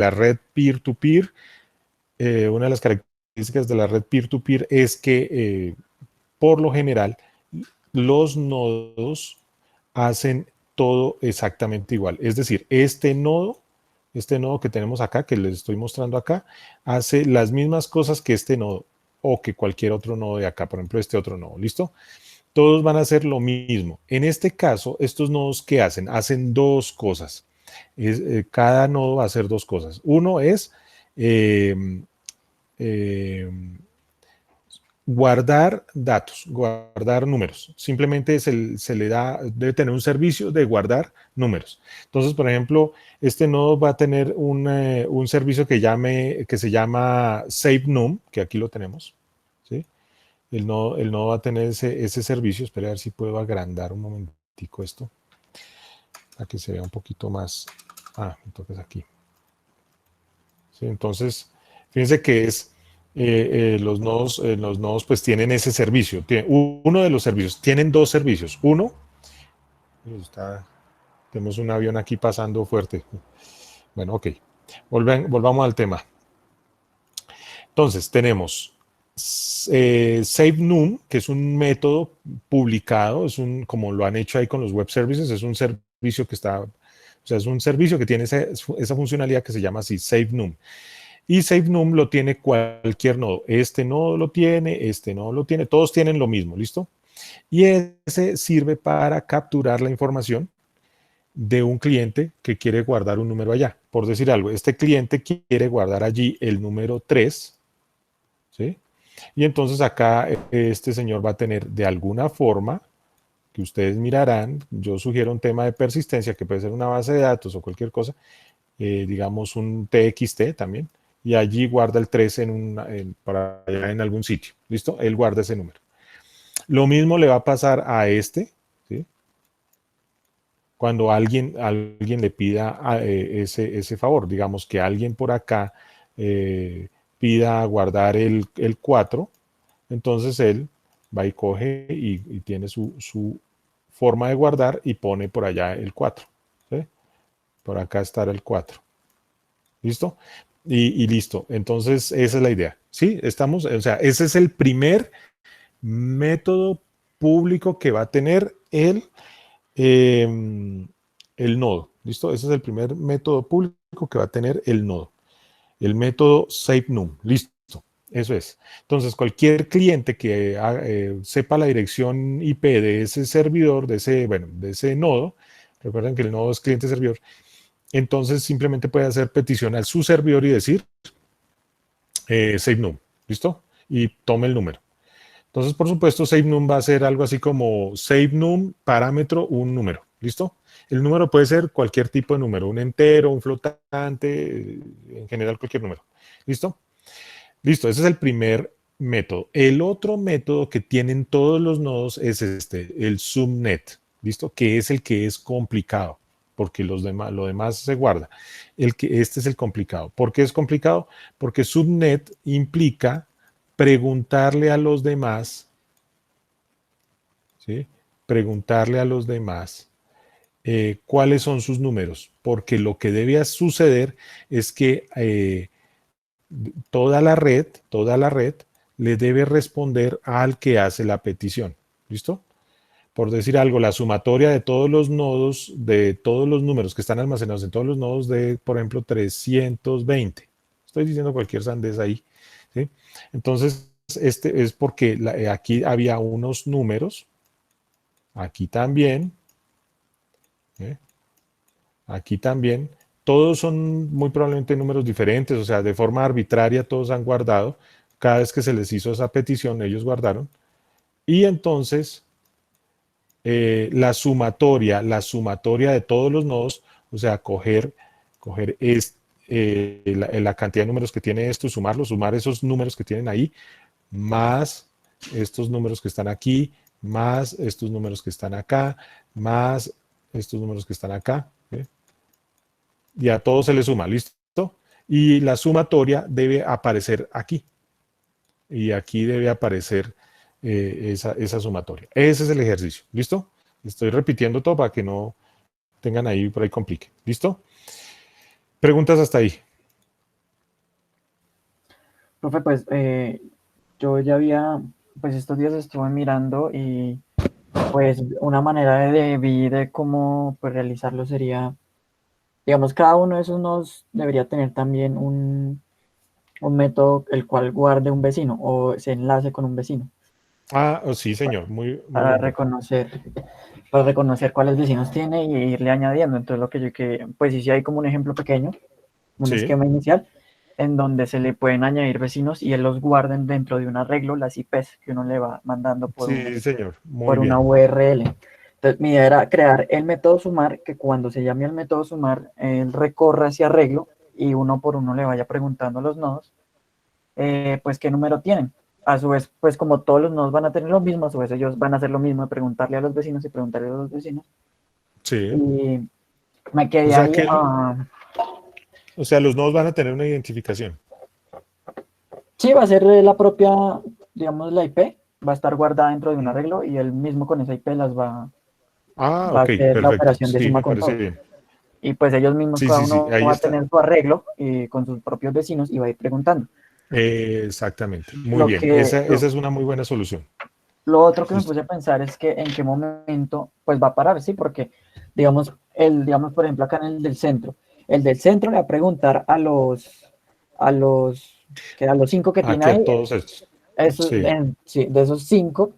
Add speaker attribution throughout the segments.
Speaker 1: la red peer-to-peer, una de las características de la red peer-to-peer es que por lo general los nodos hacen todo exactamente igual. Es decir, este nodo que tenemos acá, que les estoy mostrando acá, hace las mismas cosas que este nodo o que cualquier otro nodo de acá, por ejemplo, este otro nodo, ¿listo? Todos van a hacer lo mismo. En este caso, estos nodos, ¿qué hacen? Hacen dos cosas. Cada nodo va a hacer dos cosas. Uno es eh, eh, guardar datos, guardar números. Simplemente se le da, debe tener un servicio de guardar números. Entonces, por ejemplo, este nodo va a tener un servicio que se llama SaveNum, que aquí lo tenemos. ¿Sí? El nodo va a tener ese servicio. Espera a ver si puedo agrandar un momentico esto, para que se vea un poquito más. Me toques aquí. ¿Sí? Entonces, fíjense que es los nodos pues tienen ese servicio. Uno de los servicios, tienen dos servicios. Uno, tenemos un avión aquí pasando fuerte. Bueno, ok. Volvamos al tema. Entonces, tenemos SaveNum, que es un método publicado, como lo han hecho ahí con los web services, es un servicio que está, o sea, es un servicio que tiene esa funcionalidad que se llama así, SaveNum. Y SaveNum lo tiene cualquier nodo. Este nodo lo tiene, este nodo lo tiene, todos tienen lo mismo, ¿listo? Y ese sirve para capturar la información de un cliente que quiere guardar un número allá. Por decir algo, este cliente quiere guardar allí el número 3, ¿sí? Y entonces acá este señor va a tener de alguna forma, que ustedes mirarán, yo sugiero un tema de persistencia, que puede ser una base de datos o cualquier cosa, digamos un TXT también, y allí guarda el 3 para allá en algún sitio. ¿Listo? Él guarda ese número. Lo mismo le va a pasar a este, ¿sí? Cuando alguien le pida ese favor. Digamos que alguien por acá pida guardar el 4, entonces él va y coge y tiene su forma de guardar y pone por allá el 4. ¿Sí? Por acá estará el 4. ¿Listo? Y listo. Entonces, esa es la idea. ¿Sí? Estamos, o sea, ese es el primer método público que va a tener eh, el nodo. ¿Listo? Ese es el primer método público que va a tener el nodo. El método SaveNum. Listo. Eso es. Entonces, cualquier cliente que sepa la dirección IP de ese servidor, de ese nodo, recuerden que el nodo es cliente-servidor, entonces simplemente puede hacer petición a su servidor y decir SaveNum, ¿listo? Y tome el número. Entonces, por supuesto, SaveNum va a ser algo así como SaveNum parámetro un número, ¿listo? El número puede ser cualquier tipo de número, un entero, un flotante, en general cualquier número, ¿listo? Listo, ese es el primer método. El otro método que tienen todos los nodos es el subnet, ¿listo? Que es el que es complicado, porque lo demás se guarda. Este es el complicado. ¿Por qué es complicado? Porque subnet implica preguntarle a los demás, ¿sí? Preguntarle a los demás cuáles son sus números, porque lo que debe suceder es que toda la red le debe responder al que hace la petición. ¿Listo? Por decir algo, la sumatoria de todos los nodos, de todos los números que están almacenados en todos los nodos de, por ejemplo, 320. Estoy diciendo cualquier sandez ahí. ¿Sí? Entonces, este es porque aquí había unos números, aquí también, ¿eh? Aquí también. Todos son muy probablemente números diferentes, o sea, de forma arbitraria todos han guardado. Cada vez que se les hizo esa petición, ellos guardaron. Y entonces, la sumatoria de todos los nodos, o sea, coger la cantidad de números que tiene esto, sumar esos números que tienen ahí, más estos números que están aquí, más estos números que están acá, más estos números que están acá. ¿Sí? Y a todo se le suma, ¿listo? Y la sumatoria debe aparecer aquí. Y aquí debe aparecer esa sumatoria. Ese es el ejercicio, ¿listo? Estoy repitiendo todo para que no tengan ahí por ahí complique. ¿Listo? Preguntas hasta ahí.
Speaker 2: Profe, pues yo ya había, pues estos días estuve mirando y pues una manera de cómo pues, realizarlo sería, digamos, cada uno de esos nodos debería tener también un método el cual guarde un vecino o se enlace con un vecino
Speaker 1: Ah, oh, sí, señor, muy, muy
Speaker 2: para
Speaker 1: buen punto.
Speaker 2: reconocer, para reconocer cuáles vecinos tiene y irle añadiendo. Entonces lo que yo que, pues sí hay como un ejemplo pequeño, un
Speaker 1: Sí,
Speaker 2: esquema inicial en donde se le pueden añadir vecinos y él los guarden dentro de un arreglo, las IPs que uno le va mandando
Speaker 1: sí, señor, muy
Speaker 2: por una
Speaker 1: bien.
Speaker 2: URL. Entonces, mi idea era crear el método sumar, que cuando se llame el método sumar, él recorra ese arreglo y uno por uno le vaya preguntando a los nodos, pues qué número tienen. A su vez, pues como todos los nodos van a tener lo mismo, a su vez ellos van a hacer lo mismo de preguntarle a los vecinos y preguntarle a los vecinos.
Speaker 1: Sí.
Speaker 2: Y me
Speaker 1: O
Speaker 2: quedé
Speaker 1: sea
Speaker 2: ahí,
Speaker 1: que, o sea, los nodos van a tener una identificación.
Speaker 2: sí, va a ser la propia, digamos, la IP, va a estar guardada dentro de un
Speaker 1: Mm.
Speaker 2: arreglo y él mismo con esa IP
Speaker 1: Ah,
Speaker 2: va a
Speaker 1: ok,
Speaker 2: hacer la
Speaker 1: perfecto.
Speaker 2: operación de
Speaker 1: Sí,
Speaker 2: suma
Speaker 1: me
Speaker 2: con
Speaker 1: parece
Speaker 2: todos.
Speaker 1: bien.
Speaker 2: Y pues ellos mismos,
Speaker 1: Sí,
Speaker 2: cada
Speaker 1: sí, sí,
Speaker 2: uno
Speaker 1: ahí
Speaker 2: va a
Speaker 1: está.
Speaker 2: tener su arreglo con sus propios vecinos y va a ir preguntando.
Speaker 1: Exactamente, muy
Speaker 2: Lo
Speaker 1: bien.
Speaker 2: que,
Speaker 1: Esa es una muy buena solución.
Speaker 2: lo otro que me
Speaker 1: Listo.
Speaker 2: puse a pensar es que en qué momento pues va a parar, ¿sí? Porque, digamos, por ejemplo, acá en el del centro le va a preguntar a los, a los cinco que tiene
Speaker 1: Aquí a
Speaker 2: ahí,
Speaker 1: todos estos. Sí.
Speaker 2: sí, de esos cinco,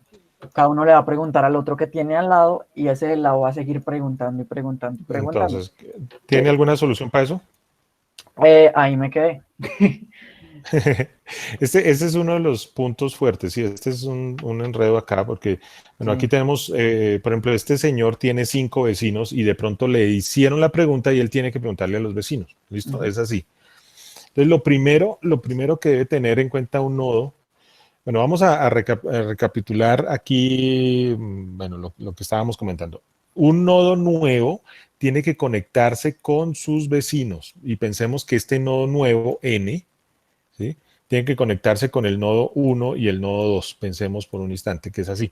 Speaker 2: cada uno le va a preguntar al otro que tiene al lado y ese del lado va a seguir preguntando y preguntando y preguntando.
Speaker 1: Entonces, ¿tiene alguna solución para eso?
Speaker 2: Ahí me quedé.
Speaker 1: Este es uno de los puntos fuertes, y este es un enredo acá, porque, bueno, aquí
Speaker 2: Sí.
Speaker 1: tenemos, por ejemplo, este señor tiene 5 vecinos y de pronto le hicieron la pregunta y él tiene que preguntarle a los vecinos. ¿Listo?
Speaker 2: Ujú.
Speaker 1: Es así. Entonces, lo primero que debe tener en cuenta un nodo, bueno, vamos a recapitular aquí, bueno, lo que estábamos comentando. Un nodo nuevo tiene que conectarse con sus vecinos y pensemos que este nodo nuevo, N, ¿sí? Tiene que conectarse con el nodo 1 y el nodo 2. Pensemos por un instante que es así.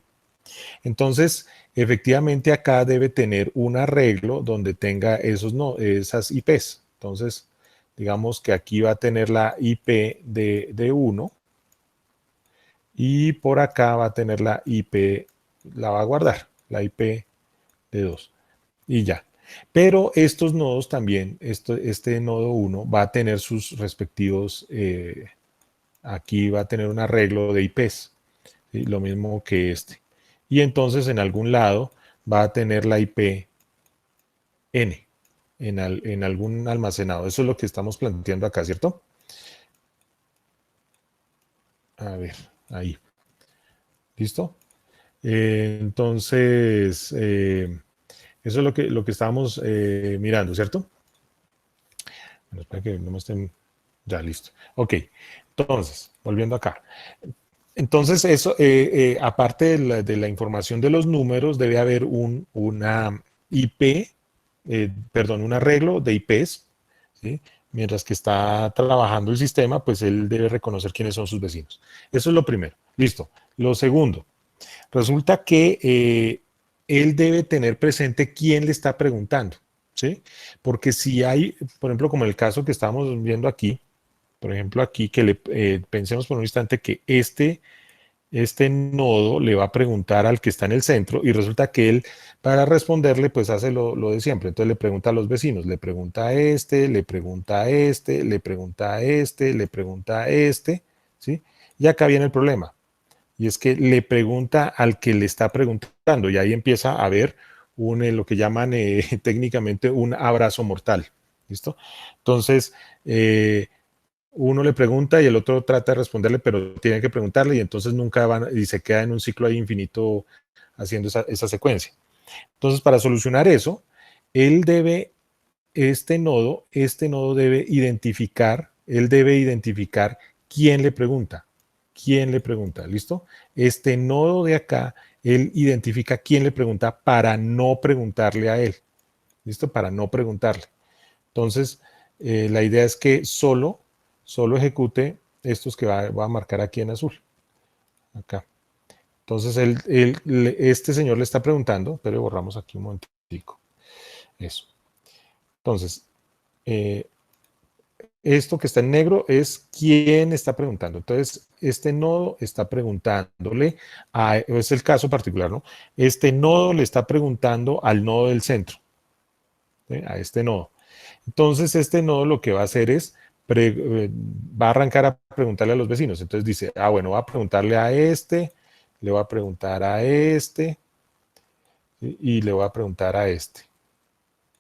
Speaker 1: Entonces, efectivamente acá debe tener un arreglo donde tenga esos no, esas IPs. Entonces, digamos que aquí va a tener la IP de 1 y por acá va a tener la IP, la va a guardar, la IP de 2 y ya. Pero estos nodos también, este nodo 1 va a tener sus respectivos, aquí va a tener un arreglo de IPs, ¿sí? Lo mismo que este. Y entonces en algún lado va a tener la IP N en algún almacenado. Eso es lo que estamos planteando acá, ¿cierto? A ver, ahí. ¿Listo? Entonces, eso es lo que estábamos mirando, ¿cierto? Bueno, espera que no me estén... Ya, listo. Ok, entonces, volviendo acá. Entonces, eso, aparte de la información de los números, debe haber una IP, perdón, un arreglo de IPs, ¿sí? Mientras que está trabajando el sistema, pues él debe reconocer quiénes son sus vecinos. Eso es lo primero. Listo. Lo segundo, resulta que él debe tener presente quién le está preguntando, ¿sí? Porque si hay, por ejemplo, como el caso que estamos viendo aquí, por ejemplo, aquí que pensemos por un instante que este nodo le va a preguntar al que está en el centro y resulta que él para responderle pues hace lo de siempre. Entonces le pregunta a los vecinos, le pregunta a este, le pregunta a este, le pregunta a este, le pregunta a este, ¿sí? Y acá viene el problema. Y es que le pregunta al que le está preguntando y ahí empieza a haber lo que llaman técnicamente un abrazo mortal. ¿Listo? Entonces, uno le pregunta y el otro trata de responderle, pero tiene que preguntarle y entonces nunca van y se queda en un ciclo ahí infinito haciendo esa secuencia. Entonces, para solucionar eso, él debe, este nodo debe identificar quién le pregunta, ¿listo? Este nodo de acá, él identifica quién le pregunta para no preguntarle a él, ¿listo? Para no preguntarle. Entonces, la idea es que solo ejecute estos que va a marcar aquí en azul, acá. Entonces, este señor le está preguntando, pero borramos aquí un momentico. Eso. Entonces, eh, esto que está en negro es quién está preguntando. Entonces, este nodo está preguntándole, es el caso particular, ¿no? Este nodo le está preguntando al nodo del centro, ¿sí? A este nodo. Entonces, este nodo lo que va a hacer es, va a arrancar a preguntarle a los vecinos. Entonces dice, bueno, va a preguntarle a este, le voy a preguntar a este, ¿sí? Y le voy a preguntar a este.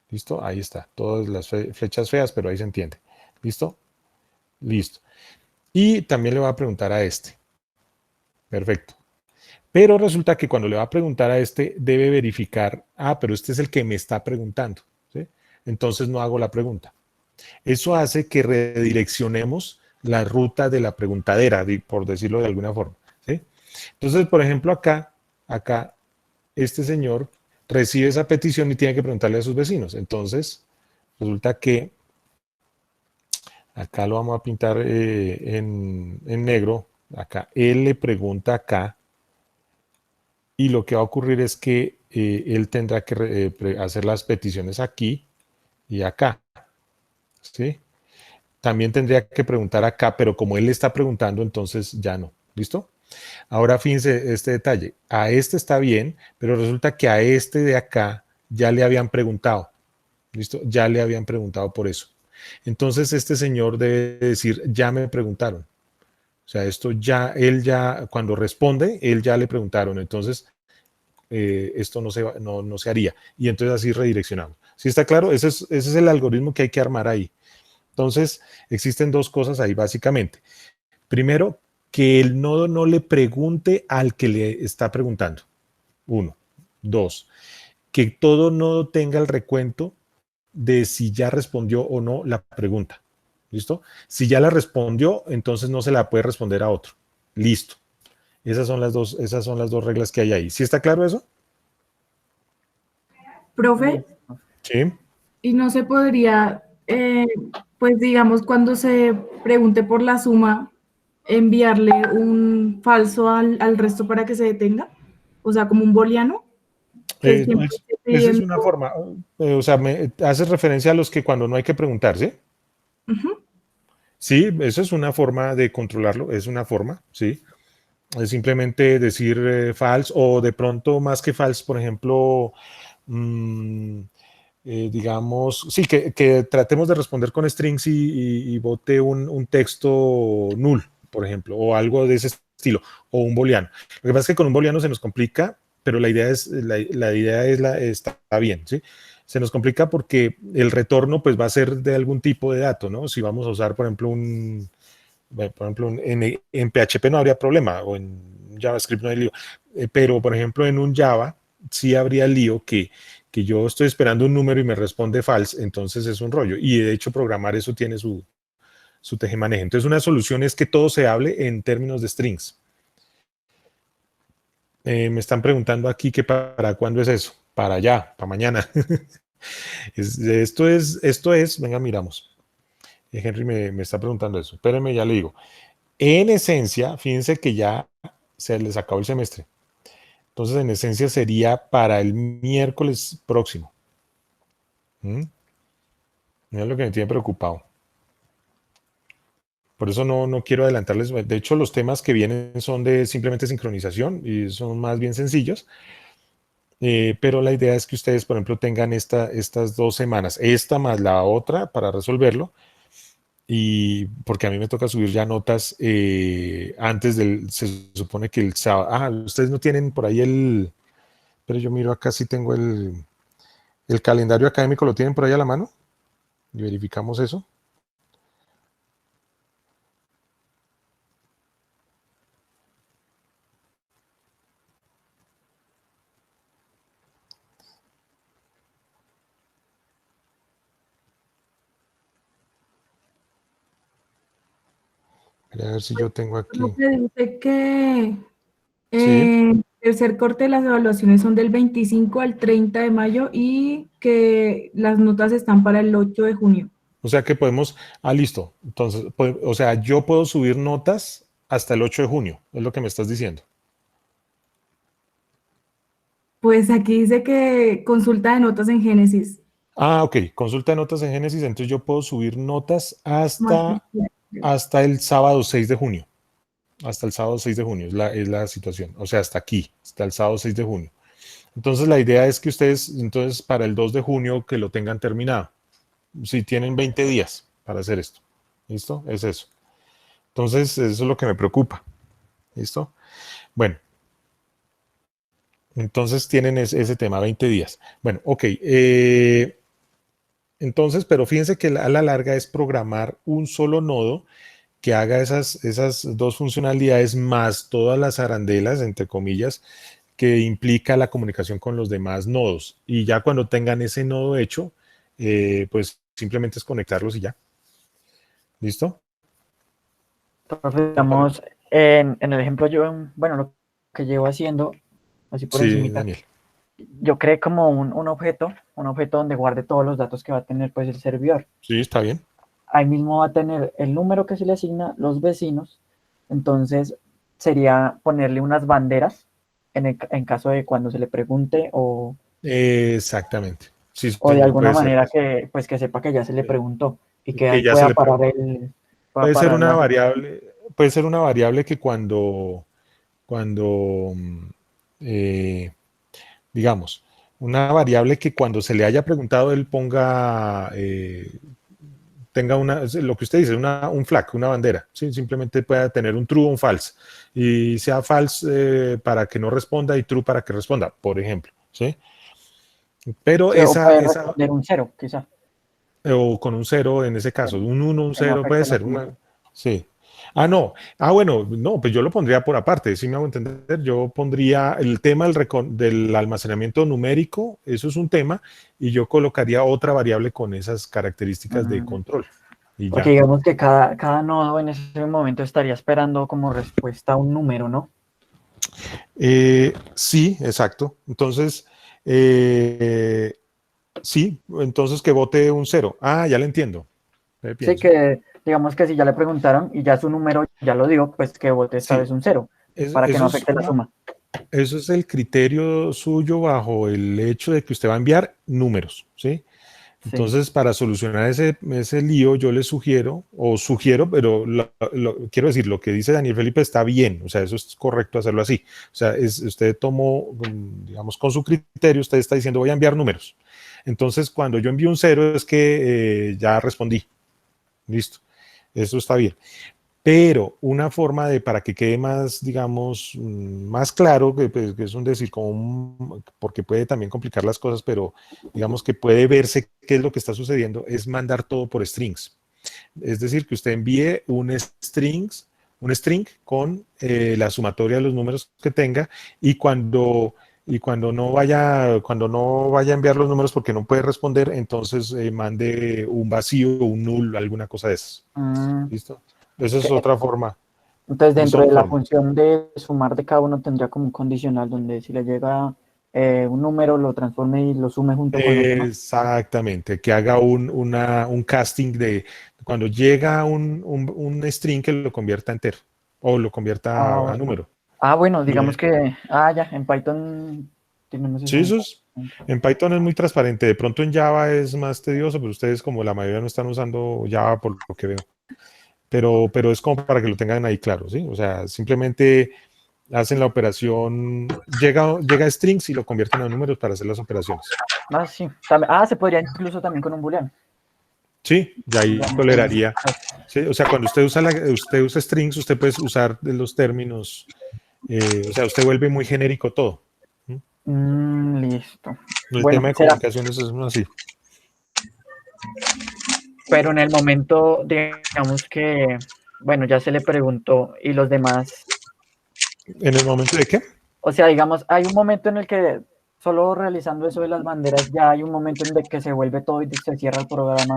Speaker 1: ¿Listo? Ahí está. Todas las flechas feas, pero ahí se entiende. ¿Listo? Listo. Y también le va a preguntar a este. Perfecto. Pero resulta que cuando le va a preguntar a este, debe verificar, pero este es el que me está preguntando, ¿sí? Entonces no hago la pregunta. Eso hace que redireccionemos la ruta de la preguntadera, por decirlo de alguna forma, ¿sí? Entonces, por ejemplo, acá, este señor recibe esa petición y tiene que preguntarle a sus vecinos. Entonces, resulta que acá lo vamos a pintar en negro. Acá, él le pregunta acá y lo que va a ocurrir es que él tendrá que hacer las peticiones aquí y acá, ¿sí? También tendría que preguntar acá, pero como él le está preguntando, entonces ya no. ¿Listo? Ahora fíjense este detalle. A este está bien, pero resulta que a este de acá ya le habían preguntado. ¿Listo? Ya le habían preguntado por eso. Entonces este señor debe decir, ya me preguntaron. O sea, esto ya, él ya, cuando responde, él ya le preguntaron. Entonces, esto no se haría. Y entonces así redireccionamos. ¿Sí está claro? Ese es el algoritmo que hay que armar ahí. Entonces, existen dos cosas ahí básicamente. Primero, que el nodo no le pregunte al que le está preguntando. Uno. Dos, que todo nodo tenga el recuento de si ya respondió o no la pregunta. ¿Listo? Si ya la respondió, entonces no se la puede responder a otro. Listo. Esas son las dos reglas que hay ahí. ¿Sí está claro eso?
Speaker 3: Profe,
Speaker 1: Sí.
Speaker 3: y no se podría, pues digamos, cuando se pregunte por la suma, enviarle un falso al resto para que se detenga, o sea, como un booleano, que
Speaker 1: No,
Speaker 3: siempre esté
Speaker 1: esa es
Speaker 3: pidiendo.
Speaker 1: una forma. O sea, me hace referencia a los que cuando no hay que preguntar, ¿sí?
Speaker 3: Ujú.
Speaker 1: Sí, eso es una forma de controlarlo, es una forma, sí. Es simplemente decir false o de pronto más que false, por ejemplo, mm, digamos, sí, que tratemos de responder con strings y bote un texto null, por ejemplo, o algo de ese estilo, o un booleano. Lo que pasa es que con un booleano se nos complica, pero la idea está bien, ¿sí? Se nos complica porque el retorno pues va a ser de algún tipo de dato, ¿no? Si vamos a usar, por ejemplo, en PHP no habría problema, o en JavaScript no hay lío, pero por ejemplo en un Java sí habría lío que yo estoy esperando un número y me responde false, entonces es un rollo. Y de hecho programar eso tiene su tejemaneje. Entonces una solución es que todo se hable en términos de strings. Me están preguntando aquí que para cuándo es eso. Para allá, para mañana. Venga, miramos. Henry me está preguntando eso. Espérenme, ya le digo. En esencia, fíjense que ya se les acabó el semestre. Entonces, en esencia sería para el miércoles próximo. Mira lo que me tiene preocupado. Por eso no quiero adelantarles. De hecho, los temas que vienen son de simplemente sincronización y son más bien sencillos. Pero la idea es que ustedes, por ejemplo, tengan estas 2 semanas, esta más la otra para resolverlo. Y porque a mí me toca subir ya notas antes se supone que el sábado. Ustedes no tienen por ahí pero yo miro acá si tengo el calendario académico, ¿lo tienen por ahí a la mano? Y verificamos eso. A ver si yo tengo
Speaker 3: Lo
Speaker 1: aquí.
Speaker 3: que dice que
Speaker 1: Sí,
Speaker 3: el tercer corte de las evaluaciones son del 25 al 30 de mayo y que las notas están para el 8 de junio.
Speaker 1: o sea que podemos, listo. Entonces, o sea, yo puedo subir notas hasta el 8 de junio, es lo que me estás diciendo.
Speaker 3: Pues aquí dice que consulta de notas en Génesis.
Speaker 1: Ah, ok, consulta de notas en Génesis, entonces yo puedo subir notas hasta el sábado 6 de junio. Hasta el sábado 6 de junio es la situación. O sea, hasta aquí, hasta el sábado 6 de junio. Entonces la idea es que ustedes, entonces para el 2 de junio que lo tengan terminado. Si tienen 20 días para hacer esto. ¿Listo? Es eso. Entonces eso es lo que me preocupa. ¿Listo? Bueno. Entonces tienen ese tema, 20 días. Bueno, ok. Entonces, pero fíjense que a la larga es programar un solo nodo que haga esas dos funcionalidades más todas las arandelas, entre comillas, que implica la comunicación con los demás nodos. Y ya cuando tengan ese nodo hecho, pues simplemente es conectarlos y ya. ¿Listo?
Speaker 2: Entonces, digamos, en el ejemplo yo, bueno, lo que llevo haciendo, así por
Speaker 1: Sí,
Speaker 2: encimita,
Speaker 1: Daniel.
Speaker 2: yo creé como un objeto donde guarde todos los datos que va a tener pues el servidor.
Speaker 1: Sí, está bien.
Speaker 2: Ahí mismo va a tener el número que se le asigna, los vecinos. Entonces sería ponerle unas banderas en caso de cuando se le pregunte
Speaker 1: Exactamente. Sí,
Speaker 2: o de
Speaker 1: señor,
Speaker 2: alguna
Speaker 1: puede ser.
Speaker 2: manera que pues que sepa que ya se le preguntó y que
Speaker 1: Que
Speaker 2: ahí
Speaker 1: ya se
Speaker 2: pueda
Speaker 1: le
Speaker 2: parar
Speaker 1: preguntó.
Speaker 2: pueda parar la...
Speaker 1: Puede ser una variable que cuando eh, digamos, una variable que cuando se le haya preguntado él ponga, tenga lo que usted dice, un flag, una bandera, ¿sí? Simplemente pueda tener un true o un false, y sea false para que no responda y true para que responda, por ejemplo, ¿sí? Pero
Speaker 2: Sí, o puede responder un 0, quizá.
Speaker 1: o con un 0 en ese caso, un 1, un
Speaker 2: Que no
Speaker 1: 0 puede
Speaker 2: afecte la
Speaker 1: ser,
Speaker 2: suma.
Speaker 1: sí. Ah, no. Ah, bueno, no, pues yo lo pondría por aparte, si me hago entender. Yo pondría el tema del almacenamiento numérico, eso es un tema, y yo colocaría otra variable con esas características de control. Y
Speaker 2: Porque
Speaker 1: ya.
Speaker 2: digamos que cada nodo en ese momento estaría esperando como respuesta a un número, ¿no?
Speaker 1: Sí, exacto. Entonces, sí, entonces que vote un 0. Ah, ya le entiendo.
Speaker 2: Sí,
Speaker 1: Pienso.
Speaker 2: que digamos que si ya le preguntaron y ya su número ya lo dio, pues que vote esta
Speaker 1: Sí,
Speaker 2: vez un 0 para que no
Speaker 1: eso es
Speaker 2: afecte la suma.
Speaker 1: Eso es el criterio suyo bajo el hecho de que usted va a enviar números, ¿sí?
Speaker 2: Sí.
Speaker 1: Entonces, para solucionar ese lío, yo le sugiero, pero quiero decir, lo que dice Daniel Felipe está bien, o sea, eso es correcto hacerlo así. O sea, usted tomó, digamos, con su criterio, usted está diciendo, voy a enviar números. Entonces, cuando yo envío un 0 es que ya respondí. Listo. Eso está bien. Pero una forma para que quede más, digamos, más claro, pues, que es un decir, porque puede también complicar las cosas, pero digamos que puede verse qué es lo que está sucediendo, es mandar todo por strings. Es decir, que usted envíe un string con la sumatoria de los números que tenga, y cuando no vaya a enviar los números porque no puede responder, entonces mande un vacío, un null, alguna cosa de esas.
Speaker 2: Mm,
Speaker 1: ¿Listo? Esa es
Speaker 2: que-
Speaker 1: otra forma.
Speaker 2: entonces,
Speaker 1: Esa es
Speaker 2: dentro de
Speaker 1: otra
Speaker 2: la
Speaker 1: forma.
Speaker 2: función de sumar de cada uno tendría como un condicional donde si le llega un número lo transforme y lo sume junto con otro, ¿no?
Speaker 1: Exactamente, que haga un casting de cuando llega un string que lo convierta a entero o lo
Speaker 2: Ah,
Speaker 1: convierta a
Speaker 2: bueno.
Speaker 1: número.
Speaker 2: Ah, bueno, digamos
Speaker 1: Bien.
Speaker 2: que, ya, en Python tenemos esa
Speaker 1: Sí, eso
Speaker 2: ventaja.
Speaker 1: es. En Python es muy transparente. De pronto en Java es más tedioso, pero ustedes, como la mayoría no están usando Java por lo que veo. Pero es como para que lo tengan ahí claro, ¿sí? O sea, simplemente hacen la operación, llega strings y lo convierten a números para hacer las operaciones.
Speaker 2: Ah, sí. Se podría incluso también con un booleano.
Speaker 1: Sí, y ahí
Speaker 2: Digamos que,
Speaker 1: toleraría. Sí, o sea, cuando usted usa strings, usted puede usar de los términos, o sea, usted vuelve muy genérico todo.
Speaker 2: listo.
Speaker 1: El
Speaker 2: Bueno,
Speaker 1: tema de
Speaker 2: será,
Speaker 1: comunicaciones es así.
Speaker 2: pero en el momento, digamos que, bueno, ya se le preguntó y los demás,
Speaker 1: ¿En el momento de qué?
Speaker 2: o sea, digamos, hay un momento en el que solo realizando eso de las banderas, ya hay un momento en el que se vuelve todo y se cierra el programa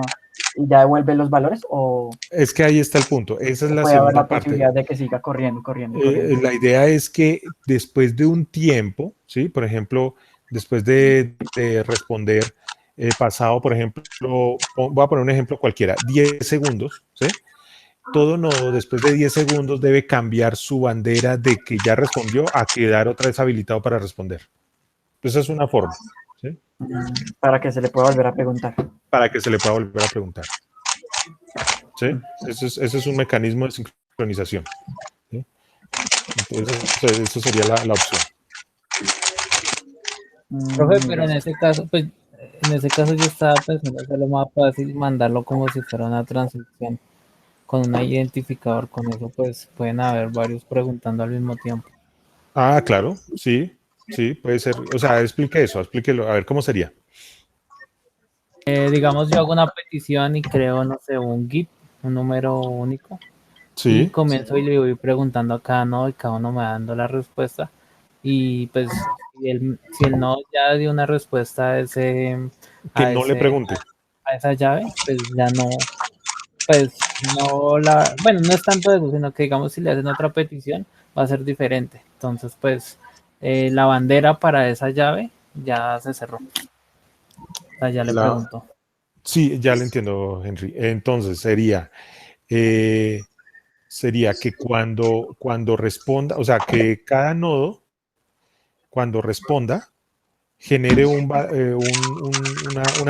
Speaker 2: y ya devuelve los valores,
Speaker 1: Es que ahí está el punto. Esa es
Speaker 2: o
Speaker 1: la
Speaker 2: puede haber
Speaker 1: segunda
Speaker 2: la
Speaker 1: parte.
Speaker 2: posibilidad de que siga corriendo, corriendo, corriendo.
Speaker 1: La idea es que después de un tiempo, ¿sí? Por ejemplo, después de responder, pasado, por ejemplo, voy a poner un ejemplo cualquiera, 10 segundos, ¿sí? Todo nodo después de 10 segundos debe cambiar su bandera de que ya respondió a quedar otra vez habilitado para responder. Esa es una forma, ¿sí?
Speaker 2: Para que se le pueda volver a preguntar.
Speaker 1: para que se le pueda volver a preguntar. ¿Sí? Ese es un mecanismo de sincronización. ¿Sí? Entonces, eso sería la opción.
Speaker 4: Profe, pero en
Speaker 2: Listo.
Speaker 4: ese caso, pues, en ese caso yo estaba pensando hacerlo más fácil, mandarlo como si fuera una transcripción con un identificador. Con eso, pues, pueden haber varios preguntando al mismo tiempo.
Speaker 1: Ah, claro, sí, sí, puede ser. O sea, explique eso, explíquelo, a ver cómo sería.
Speaker 4: Digamos, yo hago una petición y creo, no sé, un GIF, un número único, y
Speaker 1: Sí,
Speaker 4: comienzo y le voy preguntando a cada nodo y cada uno me va dando la respuesta. Y pues, si el nodo ya dio una respuesta
Speaker 1: que
Speaker 4: a
Speaker 1: no le
Speaker 4: ese,
Speaker 1: pregunte.
Speaker 4: a esa llave, pues ya no, pues no bueno, no es tanto eso, sino que digamos si le hacen otra petición va a ser diferente. Entonces, pues la bandera para esa llave ya se cerró. O sea, ya le
Speaker 1: La,
Speaker 4: preguntó.
Speaker 1: sí, ya le entiendo, Henry. Entonces eh, sería que cuando responda, o sea, que cada nodo, cuando responda, genere una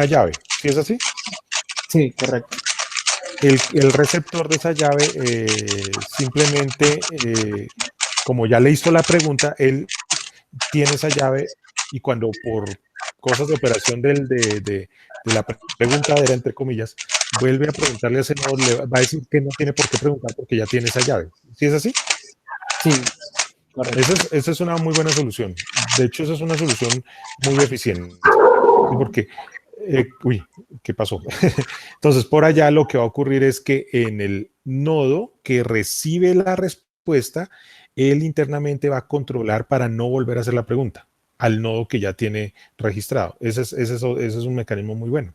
Speaker 1: llave. ¿Sí es así?
Speaker 4: Sí, correcto.
Speaker 1: El receptor de esa llave simplemente, como ya le hizo la pregunta, él tiene esa llave y cuando por cosas de operación de la preguntadera, entre comillas, vuelve a preguntarle a ese nodo, le va a decir que no tiene por qué preguntar porque ya tiene esa llave. ¿Sí es así?
Speaker 4: Sí, correcto.
Speaker 1: Esa es una muy buena solución. De hecho, esa es una solución muy eficiente. ¿Sí? Porque, uy, ¿qué pasó? Entonces, por allá lo que va a ocurrir es que en el nodo que recibe la respuesta, él internamente va a controlar para no volver a hacer la pregunta al nodo que ya tiene registrado. Ese es un mecanismo muy bueno.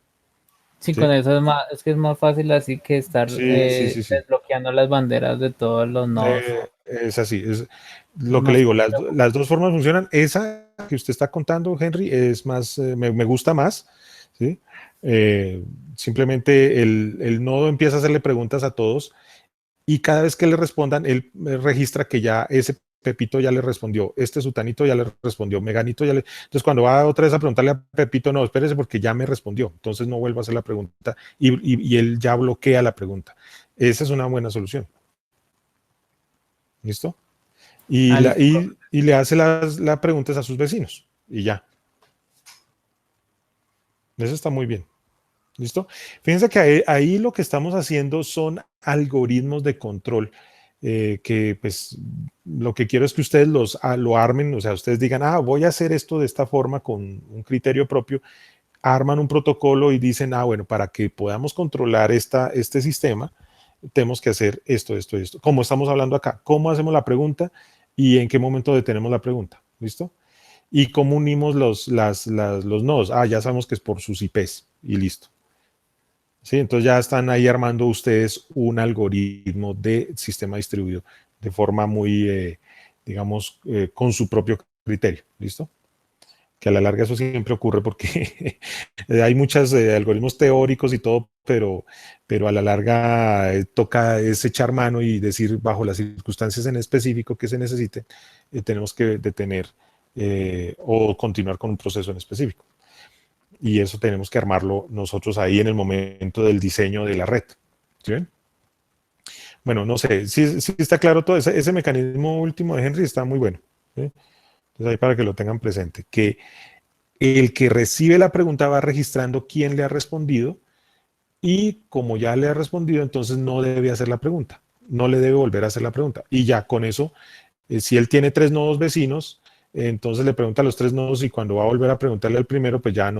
Speaker 4: Sí, con
Speaker 1: ¿Sí?
Speaker 4: eso es que es más fácil así que estar
Speaker 1: Sí, sí, sí, sí.
Speaker 4: desbloqueando las banderas de todos los nodos.
Speaker 1: Es así, es
Speaker 4: Es
Speaker 1: lo que le
Speaker 4: más
Speaker 1: digo, las dos formas funcionan. Esa que usted está contando, Henry, es más, me gusta más, ¿sí? Eh, Simplemente el nodo empieza a hacerle preguntas a todos y cada vez que le respondan, él registra que ya ese Pepito ya le respondió, este Sutanito ya le respondió, Meganito ya le... Entonces cuando va otra vez a preguntarle a Pepito, no, espérese porque ya me respondió, entonces no vuelvo a hacer la pregunta y él ya bloquea la pregunta. Esa es una buena solución. ¿Listo?
Speaker 4: Ah, listo.
Speaker 1: Y le hace las preguntas a sus vecinos y ya. Eso está muy bien. ¿Listo? Fíjense que ahí lo que estamos haciendo son algoritmos de control, que pues lo que quiero es que ustedes lo armen, o sea, ustedes digan, voy a hacer esto de esta forma con un criterio propio, arman un protocolo y dicen, bueno, para que podamos controlar este sistema, tenemos que hacer esto, esto, esto. Como estamos hablando acá, cómo hacemos la pregunta y en qué momento detenemos la pregunta. ¿Listo? Y cómo unimos los nodos. Ya sabemos que es por sus IPs y listo. ¿Sí? Entonces ya están ahí armando ustedes un algoritmo de sistema distribuido de forma muy, digamos, con su propio criterio. ¿Listo? Que a la larga eso siempre ocurre porque hay muchos algoritmos teóricos y todo, pero a la larga toca es echar mano y decir bajo las circunstancias en específico que se necesiten, tenemos que detener o continuar con un proceso en específico. Y eso tenemos que armarlo nosotros ahí en el momento del diseño de la red. ¿Sí ven? Bueno, no sé, si está claro todo, ese mecanismo último de Henry está muy bueno. ¿Sí? Entonces ahí para que lo tengan presente, que el que recibe la pregunta va registrando quién le ha respondido y como ya le ha respondido, entonces no debe hacer la pregunta, no le debe volver a hacer la pregunta. Y ya con eso, si él tiene 3 nodos vecinos, entonces le pregunta a los 3 nodos y cuando va a volver a preguntarle al primero, pues ya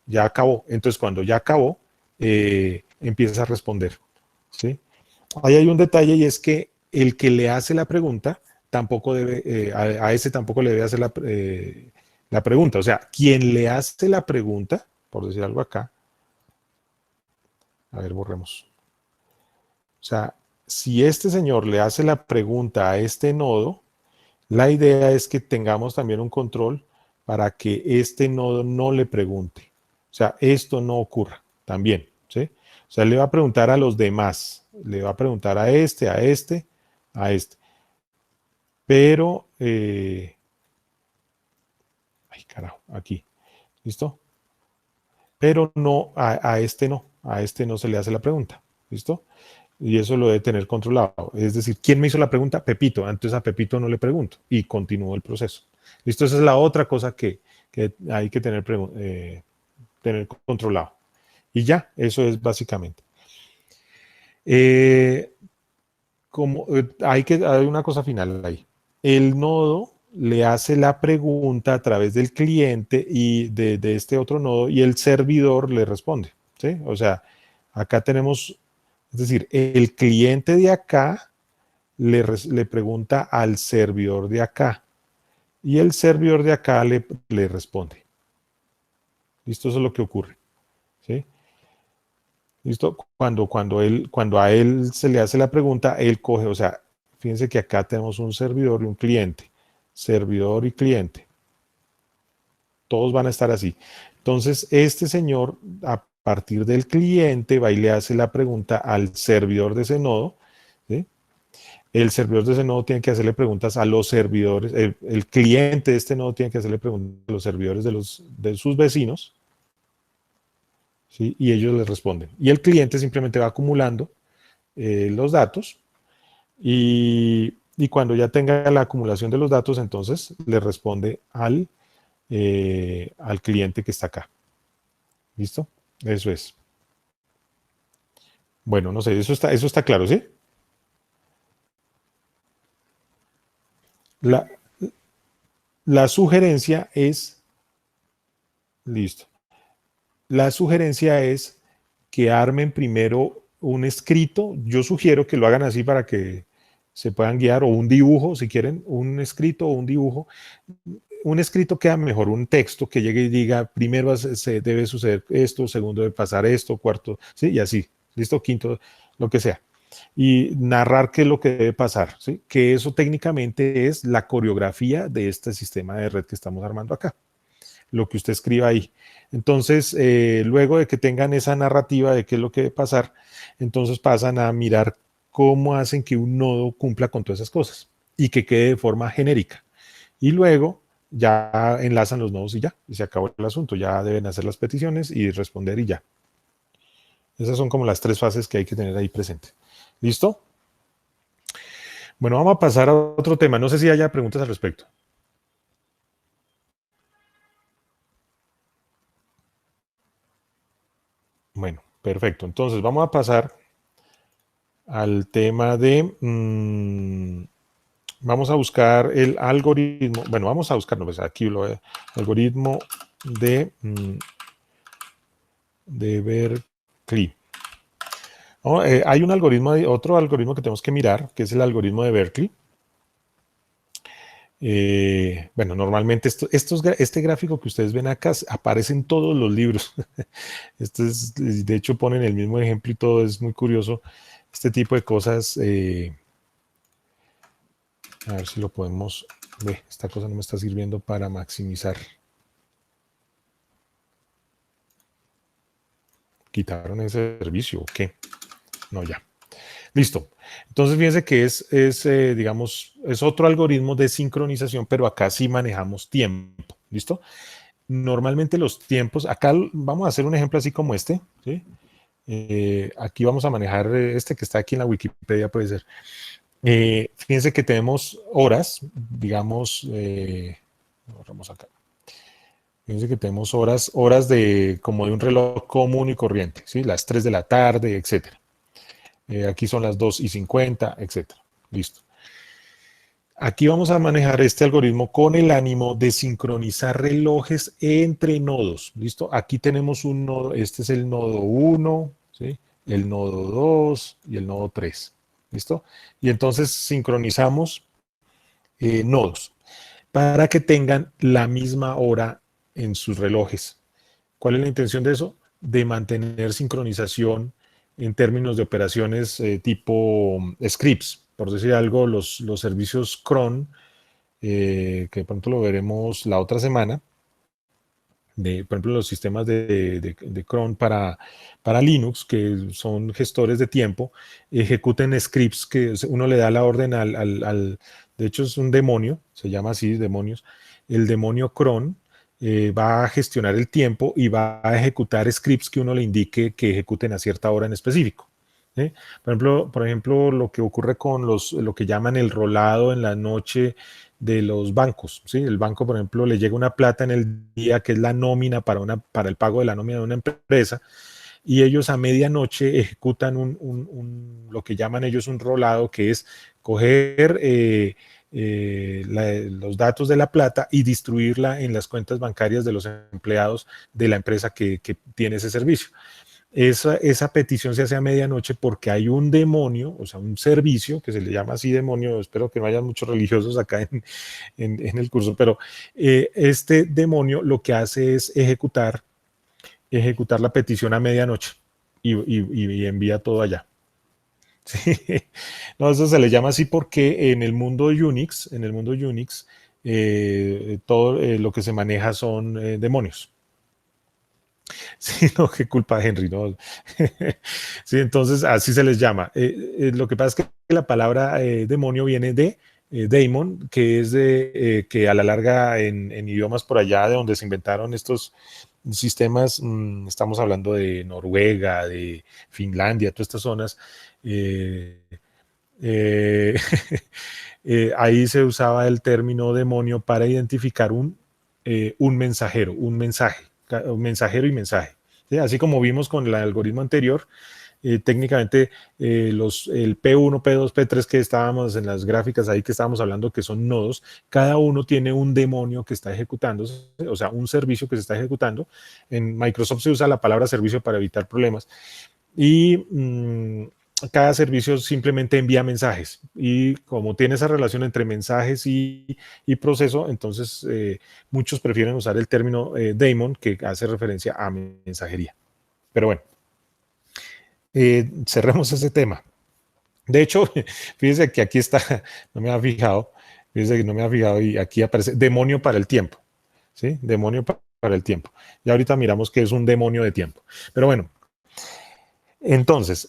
Speaker 1: ya acabó. Entonces cuando ya acabó, empieza a responder. ¿Sí? Ahí hay un detalle y es que el que le hace la pregunta tampoco debe, a ese tampoco le debe hacer la pregunta. O sea, quien le hace la pregunta, por decir algo acá, a ver, borremos. O sea, si este señor le hace la pregunta a este nodo, la idea es que tengamos también un control para que este nodo no le pregunte. O sea, esto no ocurra también. ¿Sí? O sea, le va a preguntar a los demás, le va a preguntar a este, a este, a este. Pero, ay carajo, aquí. ¿Listo? Pero no, a este no se le hace la pregunta. ¿Listo? Y eso lo debe tener controlado. Es decir, ¿quién me hizo la pregunta? Pepito. Entonces a Pepito no le pregunto y continúo el proceso. ¿Listo? Esa es la otra cosa que hay que tener controlado. Y ya, eso es básicamente. Hay una cosa final ahí. El nodo le hace la pregunta a través del cliente y de este otro nodo y el servidor le responde. ¿Sí? O sea, acá tenemos, es decir, el cliente de acá le pregunta al servidor de acá y el servidor de acá le responde. ¿Listo? Eso es lo que ocurre. ¿Sí? ¿Listo? Cuando a él se le hace la pregunta, él coge, o sea, fíjense que acá tenemos un servidor y un cliente. Servidor y cliente. Todos van a estar así. Entonces, este señor, a partir del cliente, va y le hace la pregunta al servidor de ese nodo. ¿Sí? El servidor de ese nodo tiene que hacerle preguntas a los servidores. El cliente de este nodo tiene que hacerle preguntas a los servidores de sus vecinos. ¿Sí? Y ellos les responden. Y el cliente simplemente va acumulando los datos y cuando ya tenga la acumulación de los datos, entonces le responde al cliente que está acá. ¿Listo? Eso es. Bueno, no sé, eso está claro, ¿sí? La sugerencia es, listo. La sugerencia es que armen primero un escrito. Yo sugiero que lo hagan así para que se puedan guiar, o un dibujo, si quieren, un escrito o un dibujo. Un escrito queda mejor, un texto que llegue y diga, primero se debe suceder esto, segundo debe pasar esto, cuarto, ¿sí? Y así, listo, quinto, lo que sea. Y narrar qué es lo que debe pasar, ¿sí? Que eso técnicamente es la coreografía de este sistema de red que estamos armando acá, lo que usted escriba ahí. Entonces, luego de que tengan esa narrativa de qué es lo que debe pasar, entonces pasan a mirar cómo hacen que un nodo cumpla con todas esas cosas y que quede de forma genérica. Y luego ya enlazan los nodos y ya, y se acabó el asunto. Ya deben hacer las peticiones y responder y ya. Esas son como las 3 fases que hay que tener ahí presente. ¿Listo? Bueno, vamos a pasar a otro tema. No sé si haya preguntas al respecto. Bueno, perfecto. Entonces vamos a pasar al tema de... vamos a buscar el algoritmo. Bueno, vamos a buscar, no, pues aquí lo algoritmo de Berkeley. ¿No? Hay un algoritmo, otro algoritmo que tenemos que mirar, que es el algoritmo de Berkeley. Bueno, normalmente este gráfico que ustedes ven acá aparece en todos los libros. De hecho, ponen el mismo ejemplo y todo, es muy curioso. Este tipo de cosas, a ver si lo podemos ver. Esta cosa no me está sirviendo para maximizar. ¿Quitaron ese servicio o qué? No, ya. Listo. Entonces, fíjense que digamos, es otro algoritmo de sincronización, pero acá sí manejamos tiempo. ¿Listo? Normalmente los tiempos, acá vamos a hacer un ejemplo así como este. ¿Sí? Aquí vamos a manejar este que está aquí en la Wikipedia, puede ser. Fíjense que tenemos horas, digamos, borramos acá. Fíjense que tenemos horas como de un reloj común y corriente, ¿sí? Las 3 de la tarde, etcétera. Aquí son las 2:50, etcétera. Listo. Aquí vamos a manejar este algoritmo con el ánimo de sincronizar relojes entre nodos. ¿Listo? Aquí tenemos un nodo, este es el nodo 1, ¿sí? El nodo 2 y el nodo 3. ¿Listo? Y entonces sincronizamos nodos para que tengan la misma hora en sus relojes. ¿Cuál es la intención de eso? De mantener sincronización en términos de operaciones tipo scripts. Por decir algo, los servicios cron, que de pronto lo veremos la otra semana, por ejemplo, los sistemas de cron para Linux, que son gestores de tiempo, ejecuten scripts que uno le da la orden de hecho es un demonio, se llama así, demonios, el demonio cron, va a gestionar el tiempo y va a ejecutar scripts que uno le indique que ejecuten a cierta hora en específico. ¿Sí? Por ejemplo, lo que ocurre con lo que llaman el rolado en la noche de los bancos. ¿Sí? El banco, por ejemplo, le llega una plata en el día que es la nómina para el pago de la nómina de una empresa, y ellos a medianoche ejecutan lo que llaman ellos un rolado, que es coger los datos de la plata y distribuirla en las cuentas bancarias de los empleados de la empresa que tiene ese servicio. Esa petición se hace a medianoche porque hay un demonio, o sea, un servicio que se le llama así demonio. Espero que no haya muchos religiosos acá en el curso, pero este demonio lo que hace es ejecutar la petición a medianoche y envía todo allá. Sí. No, eso se le llama así porque en el mundo Unix, todo lo que se maneja son demonios. Sí, no, qué culpa, Henry, no. Sí, entonces así se les llama. Lo que pasa es que la palabra demonio viene de daemon, que es que a la larga en idiomas por allá de donde se inventaron estos sistemas, estamos hablando de Noruega, de Finlandia, todas estas zonas, eh, eh, ahí se usaba el término demonio para identificar un mensajero, un mensajero y mensaje. ¿Sí? Así como vimos con el algoritmo anterior, técnicamente el P1, P2, P3 que estábamos en las gráficas ahí que estábamos hablando que son nodos, cada uno tiene un demonio que está ejecutando, o sea, un servicio que se está ejecutando. En Microsoft se usa la palabra servicio para evitar problemas y cada servicio simplemente envía mensajes, y como tiene esa relación entre mensajes y proceso, entonces muchos prefieren usar el término daemon, que hace referencia a mensajería. Pero bueno, cerremos ese tema. De hecho, fíjense que aquí está, no me había fijado, fíjense que no me había fijado, y aquí aparece demonio para el tiempo, ¿sí? Demonio para el tiempo. Y ahorita miramos qué es un demonio de tiempo. Pero bueno, entonces,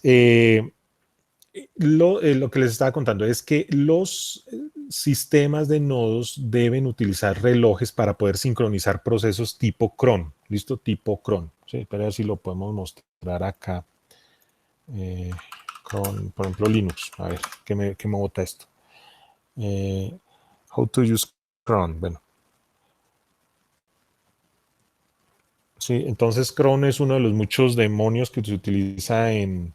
Speaker 1: lo que les estaba contando es que los sistemas de nodos deben utilizar relojes para poder sincronizar procesos tipo cron. ¿Listo? Tipo cron. ¿Sí? Pero a ver si lo podemos mostrar acá. Cron, por ejemplo, Linux. A ver, ¿qué me bota esto? How to use cron. Bueno. Sí, entonces cron es uno de los muchos demonios que se utiliza en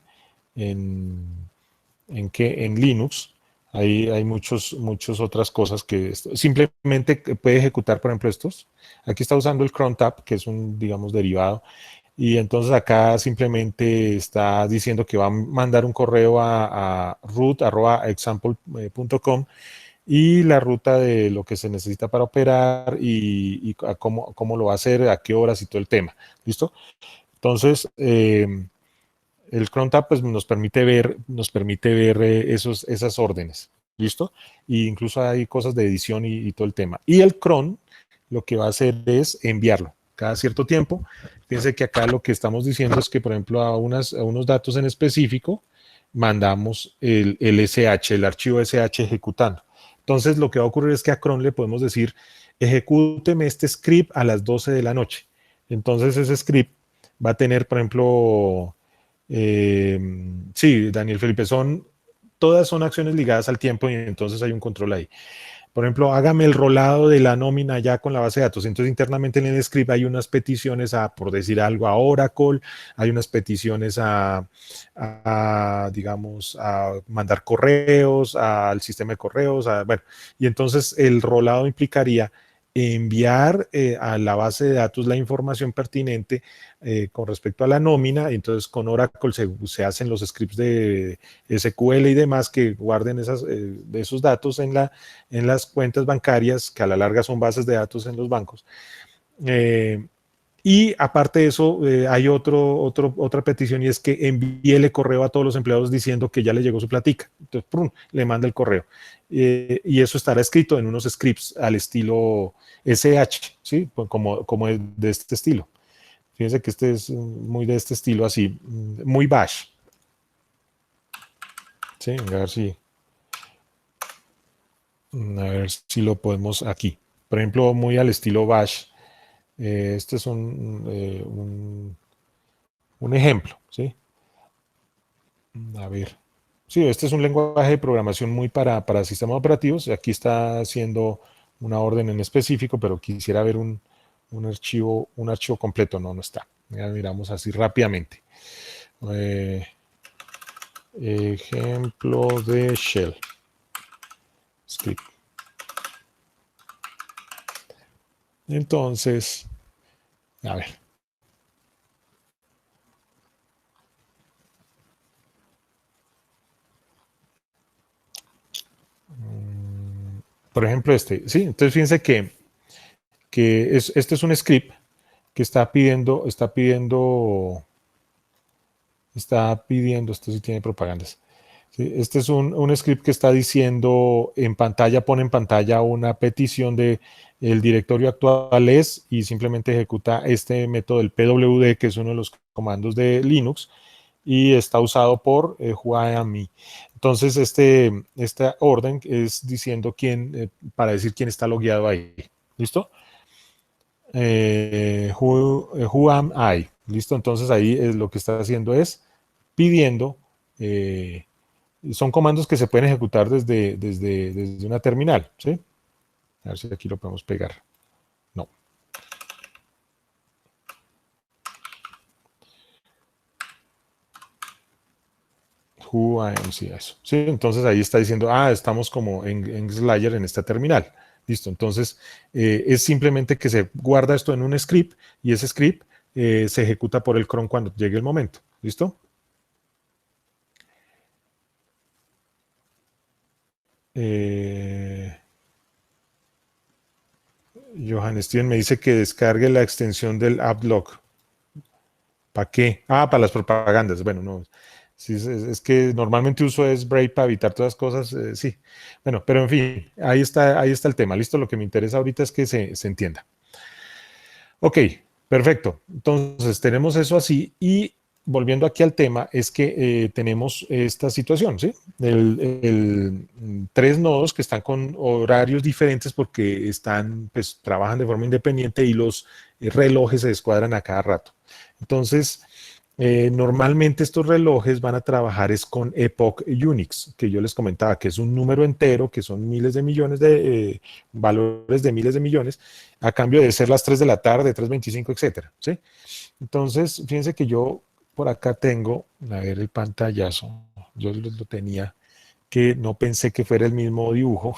Speaker 1: Linux. Hay muchas otras cosas que simplemente puede ejecutar, por ejemplo, estos. Aquí está usando el cron tab, que es un, digamos, derivado. Y entonces acá simplemente está diciendo que va a mandar un correo a root@example.com y la ruta de lo que se necesita para operar y cómo lo va a hacer, a qué horas y todo el tema. ¿Listo? Entonces, el cron tab pues, nos permite ver esas órdenes. ¿Listo? E incluso hay cosas de edición y todo el tema. Y el cron lo que va a hacer es enviarlo cada cierto tiempo. Fíjense que acá lo que estamos diciendo es que, por ejemplo, a unos datos en específico, mandamos el SH, el archivo SH ejecutando. Entonces, lo que va a ocurrir es que a cron le podemos decir, ejecúteme este script a las 12 de la noche. Entonces, ese script va a tener, por ejemplo, sí, Daniel Felipe, todas son acciones ligadas al tiempo y entonces hay un control ahí. Por ejemplo, hágame el rolado de la nómina ya con la base de datos. Entonces, internamente en el script hay unas peticiones por decir algo, a Oracle, hay unas peticiones digamos, a mandar correos, al sistema de correos, bueno, y entonces el rolado implicaría enviar a la base de datos la información pertinente con respecto a la nómina. Entonces con Oracle se hacen los scripts de SQL y demás que guarden esos datos en las cuentas bancarias, que a la larga son bases de datos en los bancos. Y aparte de eso, hay otra petición, y es que envíele correo a todos los empleados diciendo que ya le llegó su platica. Entonces, ¡prum!, le manda el correo. Y eso estará escrito en unos scripts al estilo SH, ¿sí? Como es de este estilo. Fíjense que este es muy de este estilo, así, muy bash. Sí, a ver si lo podemos aquí. Por ejemplo, muy al estilo bash. Este es un ejemplo, ¿sí? A ver. Sí, este es un lenguaje de programación muy para sistemas operativos. Aquí está haciendo una orden en específico, pero quisiera ver un archivo completo. No, no está. Ya miramos así rápidamente. Ejemplo de shell. Script. Entonces, a ver. Por ejemplo, este, ¿sí? Entonces fíjense que este es un script que está pidiendo, esto sí tiene propagandas. ¿Sí? Este es un script que está diciendo en pantalla, pone en pantalla una petición de el directorio actual es y simplemente ejecuta este método del pwd, que es uno de los comandos de Linux, y está usado por Huami. Entonces, esta orden es diciendo para decir quién está logueado ahí. ¿Listo? Who am I? ¿Listo? Entonces ahí lo que está haciendo es pidiendo, son comandos que se pueden ejecutar desde una terminal, ¿sí? A ver si aquí lo podemos pegar. No. Who I am, sí, eso. Sí, entonces ahí está diciendo, estamos como en Slayer en esta terminal. Listo, entonces es simplemente que se guarda esto en un script y ese script se ejecuta por el cron cuando llegue el momento. ¿Listo? Johan Steven me dice que descargue la extensión del AppLog. ¿Para qué? Para las propagandas. Bueno, no. Sí, es que normalmente uso es Brave para evitar todas las cosas. Sí. Bueno, pero en fin, ahí está el tema. Listo, lo que me interesa ahorita es que se entienda. Ok, perfecto. Entonces, tenemos eso así y volviendo aquí al tema, es que tenemos esta situación, ¿sí? Tres nodos que están con horarios diferentes porque pues, trabajan de forma independiente y los relojes se descuadran a cada rato. Entonces, normalmente estos relojes van a trabajar es con Epoch Unix, que yo les comentaba que es un número entero, que son miles de millones de valores de miles de millones, a cambio de ser las 3 de la tarde, 3:25, etcétera, ¿sí? Entonces, fíjense que yo por acá tengo, a ver el pantallazo, yo lo tenía, que no pensé que fuera el mismo dibujo,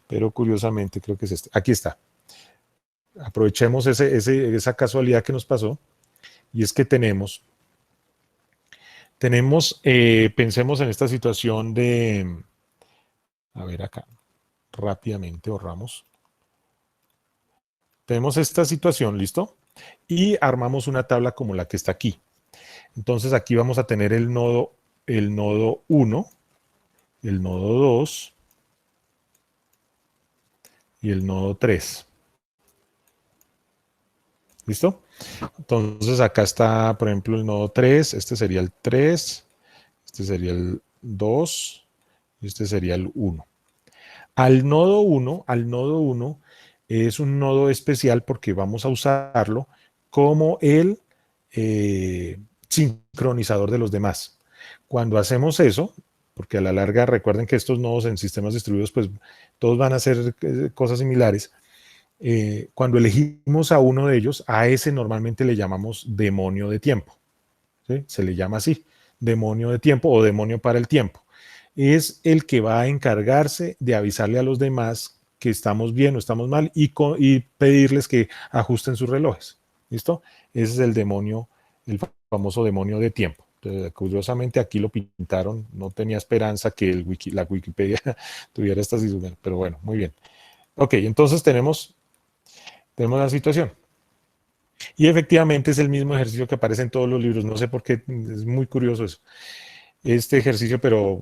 Speaker 1: pero curiosamente creo que es este. Aquí está. Aprovechemos esa casualidad que nos pasó, y es que tenemos, pensemos en esta situación de, a ver acá, rápidamente ahorramos. Tenemos esta situación, ¿listo? Y armamos una tabla como la que está aquí. Entonces aquí vamos a tener el nodo 1, el nodo 2 y el nodo 3. ¿Listo? Entonces acá está, por ejemplo, el nodo 3, este sería el 3, este sería el 2 y este sería el 1. Al nodo 1 es un nodo especial porque vamos a usarlo como el sincronizador de los demás. Cuando hacemos eso, porque a la larga recuerden que estos nodos en sistemas distribuidos, pues todos van a hacer cosas similares. Cuando elegimos a uno de ellos, a ese normalmente le llamamos demonio de tiempo. ¿Sí? Se le llama así, demonio de tiempo o demonio para el tiempo. Es el que va a encargarse de avisarle a los demás que estamos bien o estamos mal y pedirles que ajusten sus relojes. ¿Listo? Ese es el demonio, el famoso demonio de tiempo. Entonces, curiosamente aquí lo pintaron, no tenía esperanza que la Wikipedia tuviera estas ideas, pero bueno, muy bien. Ok, entonces tenemos la situación. Y efectivamente es el mismo ejercicio que aparece en todos los libros, no sé por qué, es muy curioso eso. Este ejercicio, pero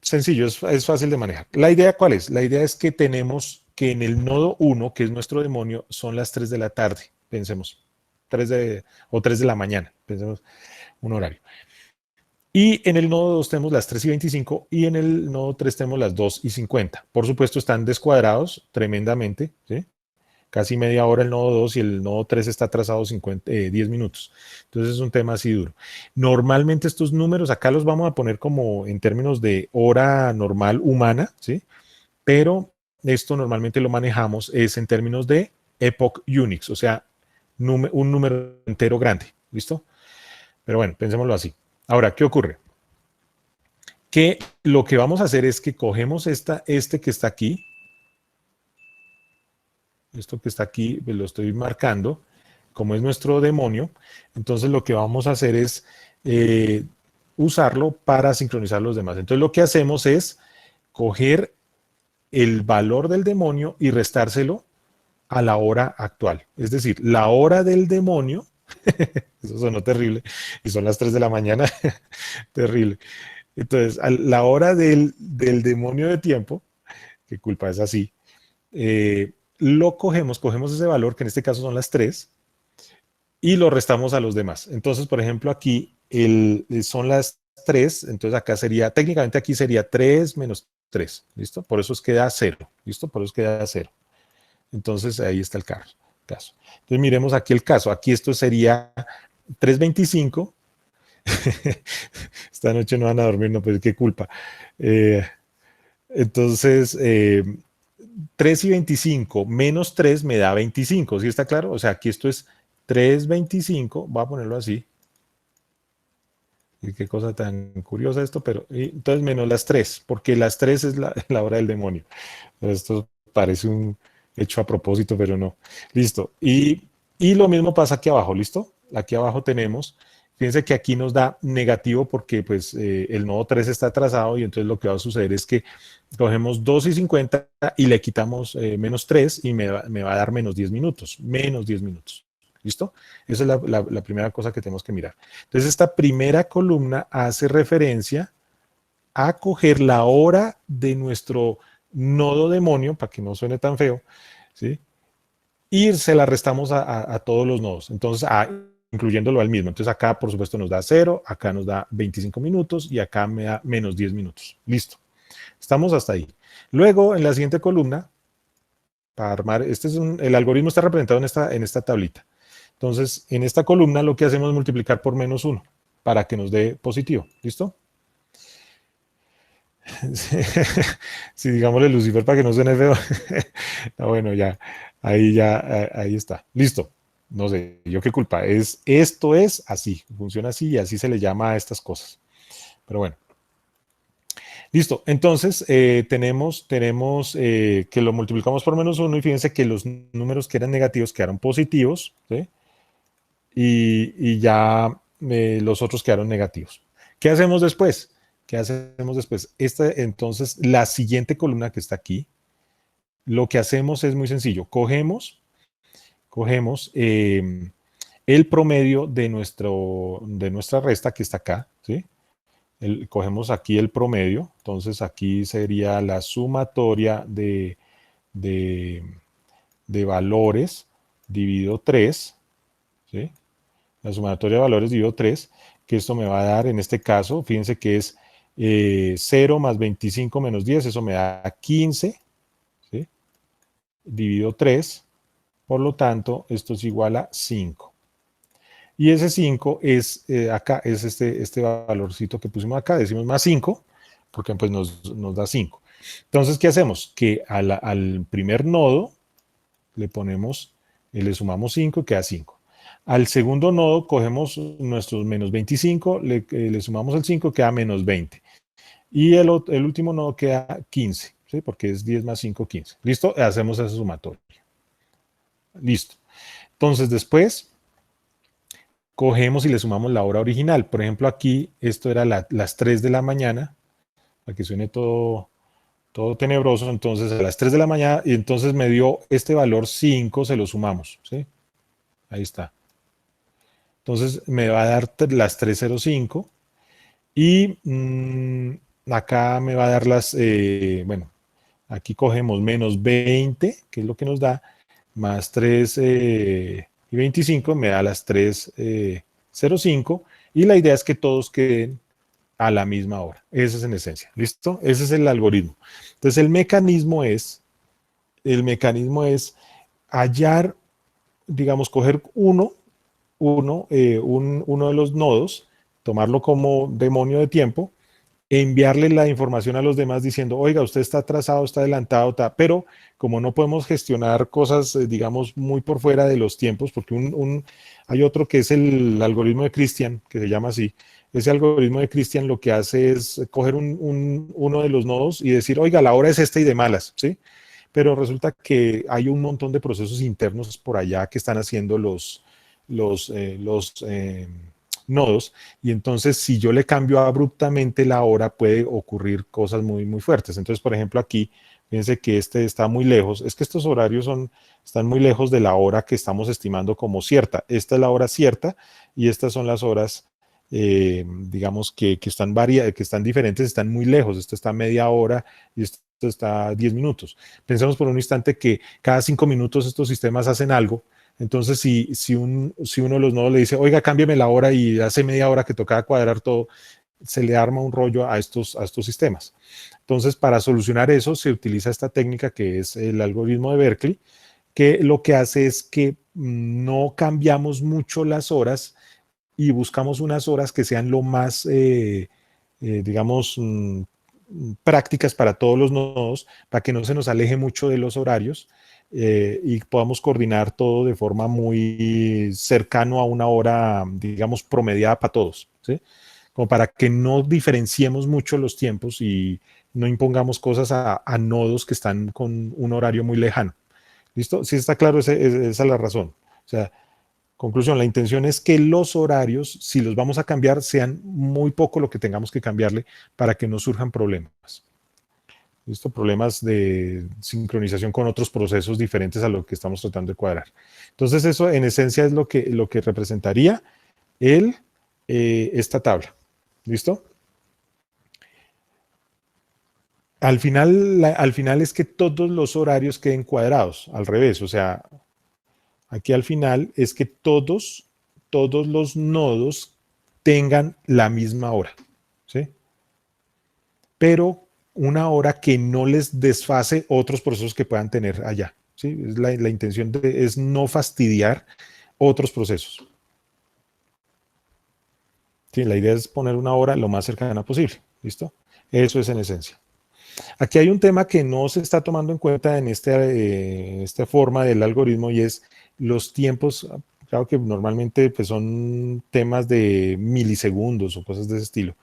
Speaker 1: sencillo, es fácil de manejar. ¿La idea cuál es? La idea es que tenemos que en el nodo 1, que es nuestro demonio, son las 3 de la tarde, pensemos, 3 de la mañana, pensemos un horario. Y en el nodo 2 tenemos las 3:25 y en el nodo 3 tenemos las 2:50. Por supuesto están descuadrados tremendamente, ¿sí? casi media hora el nodo 2 y el nodo 3 está atrasado 10 minutos. Entonces es un tema así duro. Normalmente estos números acá los vamos a poner como en términos de hora normal humana, ¿sí? Pero esto normalmente lo manejamos es en términos de epoch Unix, o sea, un número entero grande, ¿listo? Pero bueno, pensémoslo así. Ahora, ¿qué ocurre? Que lo que vamos a hacer es que cogemos este que está aquí, esto que está aquí, lo estoy marcando, como es nuestro demonio, entonces lo que vamos a hacer es usarlo para sincronizar los demás. Entonces lo que hacemos es coger el valor del demonio y restárselo a la hora actual. Es decir, la hora del demonio, eso sonó terrible, y son las 3 de la mañana, terrible. Entonces, a la hora del demonio de tiempo, qué culpa es así, lo cogemos ese valor, que en este caso son las 3, y lo restamos a los demás. Entonces, por ejemplo, aquí son las 3, entonces acá sería, técnicamente aquí sería 3 menos 3, ¿listo? Por eso es que da 0, ¿listo? Por eso es que da 0. Entonces, ahí está el caso. Entonces, miremos aquí el caso. Aquí esto sería 325. Esta noche no van a dormir, no, pues qué culpa. Entonces, 3 y 25 menos 3 me da 25, ¿sí está claro? O sea, aquí esto es 325, voy a ponerlo así. Y qué cosa tan curiosa esto, pero entonces menos las 3, porque las 3 es la hora del demonio. Esto parece un hecho a propósito, pero no. Listo. Y lo mismo pasa aquí abajo, ¿listo? Aquí abajo tenemos, fíjense que aquí nos da negativo porque pues el nodo 3 está atrasado y entonces lo que va a suceder es que cogemos 2 y 50 y le quitamos menos 3 y me va a dar menos 10 minutos. Menos 10 minutos. ¿Listo? Esa es la primera cosa que tenemos que mirar. Entonces esta primera columna hace referencia a coger la hora de nuestro nodo demonio, para que no suene tan feo, ¿sí? Y se la restamos a todos los nodos, entonces incluyéndolo al mismo. Entonces acá, por supuesto, nos da 0, acá nos da 25 minutos y acá me da menos 10 minutos. Listo. Estamos hasta ahí. Luego, en la siguiente columna, para armar, el algoritmo está representado en esta tablita. Entonces, en esta columna lo que hacemos es multiplicar por menos 1 para que nos dé positivo. ¿Listo? Sí, digámosle Lucifer para que no suene feo. Bueno, ya, ahí está. Listo. No sé, yo qué culpa. Esto es así, funciona así y así se le llama a estas cosas. Pero bueno. Listo. Entonces, tenemos que lo multiplicamos por menos 1 y fíjense que los números que eran negativos quedaron positivos, ¿sí? Y ya los otros quedaron negativos. ¿Qué hacemos después? Entonces, la siguiente columna que está aquí, lo que hacemos es muy sencillo. Cogemos el promedio de nuestra resta que está acá, ¿sí? Cogemos aquí el promedio, entonces aquí sería la sumatoria de valores dividido 3, ¿sí? La sumatoria de valores dividido 3, que esto me va a dar, en este caso, fíjense que es 0 más 25 menos 10, eso me da 15, ¿sí? Dividido 3, por lo tanto, esto es igual a 5. Y ese 5 es, acá, es este valorcito que pusimos acá, decimos más 5, porque pues nos da 5. Entonces, ¿qué hacemos? Que al primer nodo le sumamos 5 y queda 5. Al segundo nodo cogemos nuestros menos 25, le sumamos el 5, queda menos 20. Y el último nodo queda 15, ¿sí? Porque es 10 más 5, 15. ¿Listo? Hacemos esa sumatoria. Listo. Entonces después cogemos y le sumamos la hora original. Por ejemplo, aquí esto era las 3 de la mañana, para que suene todo tenebroso. Entonces a las 3 de la mañana, y entonces me dio este valor 5, se lo sumamos, ¿sí? Ahí está. Entonces me va a dar las 3:05 y acá me va a dar bueno, aquí cogemos menos 20, que es lo que nos da, más 3 y 25 me da las 3:05 y la idea es que todos queden a la misma hora. Esa es en esencia. ¿Listo? Ese es el algoritmo. Entonces el mecanismo es hallar, digamos, coger uno de los nodos, tomarlo como demonio de tiempo, e enviarle la información a los demás diciendo, oiga, usted está atrasado, está adelantado, pero como no podemos gestionar cosas, digamos, muy por fuera de los tiempos, porque hay otro que es el algoritmo de Christian, que se llama así. Ese algoritmo de Christian lo que hace es coger uno de los nodos y decir, oiga, la hora es esta y de malas, ¿sí? Pero resulta que hay un montón de procesos internos por allá que están haciendo los nodos, y entonces si yo le cambio abruptamente la hora puede ocurrir cosas muy, muy fuertes. Entonces, por ejemplo, aquí, fíjense que este está muy lejos, es que estos horarios están muy lejos de la hora que estamos estimando como cierta. Esta es la hora cierta y estas son las horas, digamos, que están diferentes, están muy lejos. Esto está media hora y esto está 10 minutos. Pensemos por un instante que cada 5 minutos estos sistemas hacen algo. Entonces, si uno de los nodos le dice, oiga, cámbiame la hora, y hace media hora que tocaba cuadrar todo, se le arma un rollo a estos sistemas. Entonces, para solucionar eso, se utiliza esta técnica que es el algoritmo de Berkeley, que lo que hace es que no cambiamos mucho las horas y buscamos unas horas que sean lo más, digamos, prácticas para todos los nodos, para que no se nos aleje mucho de los horarios, y podamos coordinar todo de forma muy cercano a una hora, digamos, promediada para todos, ¿sí? Como para que no diferenciemos mucho los tiempos y no impongamos cosas a nodos que están con un horario muy lejano. ¿Listo? Sí está claro, esa es la razón. O sea, conclusión, la intención es que los horarios, si los vamos a cambiar, sean muy poco lo que tengamos que cambiarle para que no surjan problemas. ¿Listo? Problemas de sincronización con otros procesos diferentes a lo que estamos tratando de cuadrar. Entonces, eso en esencia es lo que representaría esta tabla. ¿Listo? Al final es que todos los horarios queden cuadrados, al revés. O sea, aquí al final es que todos los nodos tengan la misma hora, ¿sí? Pero una hora que no les desfase otros procesos que puedan tener allá, ¿sí? La intención es no fastidiar otros procesos. Sí, la idea es poner una hora lo más cercana posible, ¿listo? Eso es en esencia. Aquí hay un tema que no se está tomando en cuenta en esta forma del algoritmo, y es los tiempos. Claro que normalmente pues, son temas de milisegundos o cosas de ese estilo.